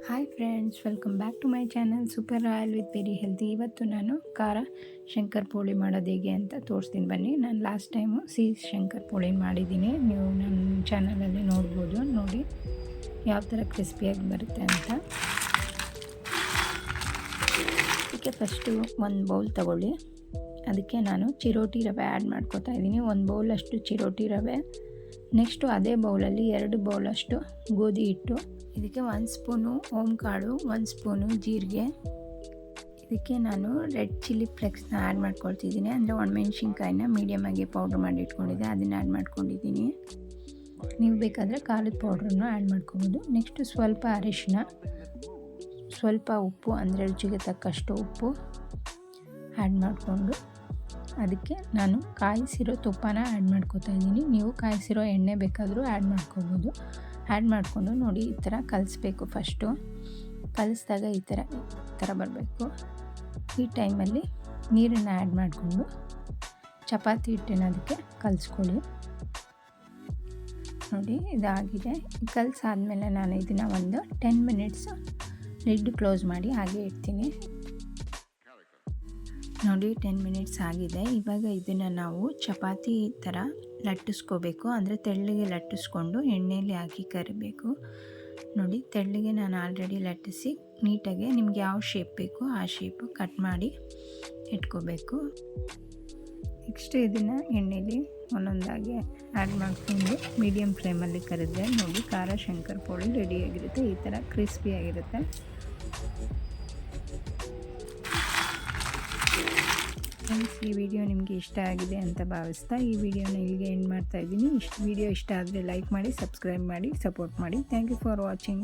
Hi friends, welcome back to my channel super royal with very healthy. ಇವತ್ತು ನಾನು ಖಾರ ಶಂಕರ್ ಪೋಳಿ ಮಾಡೋದು ಹೇಗೆ ಅಂತ ತೋರಿಸ್ತೀನಿ ಬನ್ನಿ. ನಾನು ಲಾಸ್ಟ್ ಟೈಮು ಶಂಕರ್ ಪೋಳಿ ಮಾಡಿದ್ದೀನಿ. ನೀವು ನನ್ನ ಚಾನಲಲ್ಲಿ ನೋಡ್ಬೋದು. ನೋಡಿ ಯಾವ ಥರ ಕ್ರಿಸ್ಪಿಯಾಗಿ ಬರುತ್ತೆ ಅಂತ. ಅದಕ್ಕೆ ಫಸ್ಟು ಒಂದು ಬೌಲ್ ತಗೊಳ್ಳಿ. ಅದಕ್ಕೆ ನಾನು ಚಿರೋಟಿ ರವೆ ಆ್ಯಡ್ ಮಾಡ್ಕೋತಾ ಇದ್ದೀನಿ. ಒಂದು ಬೌಲಷ್ಟು ಚಿರೋಟಿ ರವೆ. ನೆಕ್ಸ್ಟು ಅದೇ ಬೌಲಲ್ಲಿ 2 ಬೌಲಷ್ಟು ಗೋಧಿ ಹಿಟ್ಟು. ಇದಕ್ಕೆ 1 ಸ್ಪೂನು ಓಂಕಾಳು, 1 ಸ್ಪೂನು ಜೀರಿಗೆ. ಇದಕ್ಕೆ ನಾನು ರೆಡ್ ಚಿಲ್ಲಿ ಫ್ಲೆಕ್ಸ್ನ ಆ್ಯಡ್ ಮಾಡ್ಕೊಳ್ತಿದ್ದೀನಿ. ಅಂದರೆ ಒಣಮೆಣ್ಸಿನ್ಕಾಯಿನ ಮೀಡಿಯಮಾಗಿ ಪೌಡ್ರ್ ಮಾಡಿ ಇಟ್ಕೊಂಡಿದ್ದೆ, ಅದನ್ನು ಆ್ಯಡ್ ಮಾಡ್ಕೊಂಡಿದ್ದೀನಿ. ನೀವು ಬೇಕಾದರೆ ಖಾರದ ಪೌಡ್ರನ್ನು ಆ್ಯಡ್ ಮಾಡ್ಕೊಬೋದು. ನೆಕ್ಸ್ಟು ಸ್ವಲ್ಪ ಅರಿಶಿನ, ಸ್ವಲ್ಪ ಉಪ್ಪು, ಅಂದರೆ ರುಚಿಗೆ ತಕ್ಕಷ್ಟು ಉಪ್ಪು ಆ್ಯಡ್ ಮಾಡಿಕೊಂಡು ಅದಕ್ಕೆ ನಾನು ಕಾಯಿಸಿರೋ ತುಪ್ಪನ ಆ್ಯಡ್ ಮಾಡ್ಕೊತಾ ಇದ್ದೀನಿ. ನೀವು ಕಾಯಿಸಿರೋ ಎಣ್ಣೆ ಬೇಕಾದರೂ ಆ್ಯಡ್ ಮಾಡ್ಕೊಬೋದು. ಆ್ಯಡ್ ಮಾಡಿಕೊಂಡು ನೋಡಿ ಈ ಥರ ಕಲಿಸ್ಬೇಕು. ಫಸ್ಟು ಕಲಿಸಿದಾಗ ಈ ಥರ ಬರಬೇಕು. ಈ ಟೈಮಲ್ಲಿ ನೀರನ್ನು ಆ್ಯಡ್ ಮಾಡಿಕೊಂಡು ಚಪಾತಿ ಹಿಟ್ಟನ್ನು ಅದಕ್ಕೆ ಕಲಿಸ್ಕೊಳ್ಳಿ. ನೋಡಿ ಇದಾಗಿದೆ. ಕಲಿಸಾದ್ಮೇಲೆ ನಾನು ಇದನ್ನು ಒಂದು 10 ಮಿನಿಟ್ಸ್ ಲಿಡ್ ಕ್ಲೋಸ್ ಮಾಡಿ ಹಾಗೆ ಇಡ್ತೀನಿ. ನೋಡಿ 10 ಮಿನಿಟ್ಸ್ ಆಗಿದೆ. ಇವಾಗ ಇದನ್ನು ನಾವು ಚಪಾತಿ ಥರ ಲಟ್ಟಿಸ್ಕೋಬೇಕು. ಅಂದರೆ ತೆಳ್ಳಗೆ ಲಟ್ಟಿಸ್ಕೊಂಡು ಎಣ್ಣೆಯಲ್ಲಿ ಹಾಕಿ ಕರಿಬೇಕು. ನೋಡಿ ತೆಳ್ಳಗೆ ನಾನು ಆಲ್ರೆಡಿ ಲಟ್ಟಿಸಿ ನೀಟಾಗಿ ನಿಮ್ಗೆ ಯಾವ ಶೇಪ್ ಬೇಕು ಆ ಶೇಪು ಕಟ್ ಮಾಡಿ ಇಟ್ಕೋಬೇಕು. ನೆಕ್ಸ್ಟ್ ಇದನ್ನು ಎಣ್ಣೆಯಲ್ಲಿ ಒಂದೊಂದಾಗಿ ಆ್ಯಡ್ ಮಾಡಿಕೊಂಡು ಮೀಡಿಯಮ್ ಫ್ಲೇಮಲ್ಲಿ ಕರಿದ್ರೆ ನೋಡಿ ಖಾರ ಶಂಕರ್ ಪೋಳಿ ರೆಡಿಯಾಗಿರುತ್ತೆ. ಈ ಥರ ಕ್ರಿಸ್ಪಿಯಾಗಿರುತ್ತೆ. ಫ್ರೆಂಡ್ಸ್, ಈ ವಿಡಿಯೋ ನಿಮಗೆ ಇಷ್ಟ ಆಗಿದೆ ಅಂತ ಭಾವಿಸ್ತಾ ಈ ವಿಡಿಯೋನ ಇಲ್ಲಿಗೆ ಎಂಡ್ ಮಾಡ್ತಾ ಇದ್ದೀನಿ. ವಿಡಿಯೋ ಇಷ್ಟ ಆದರೆ ಲೈಕ್ ಮಾಡಿ, ಸಬ್ಸ್ಕ್ರೈಬ್ ಮಾಡಿ, ಸಪೋರ್ಟ್ ಮಾಡಿ. Thank you for watching.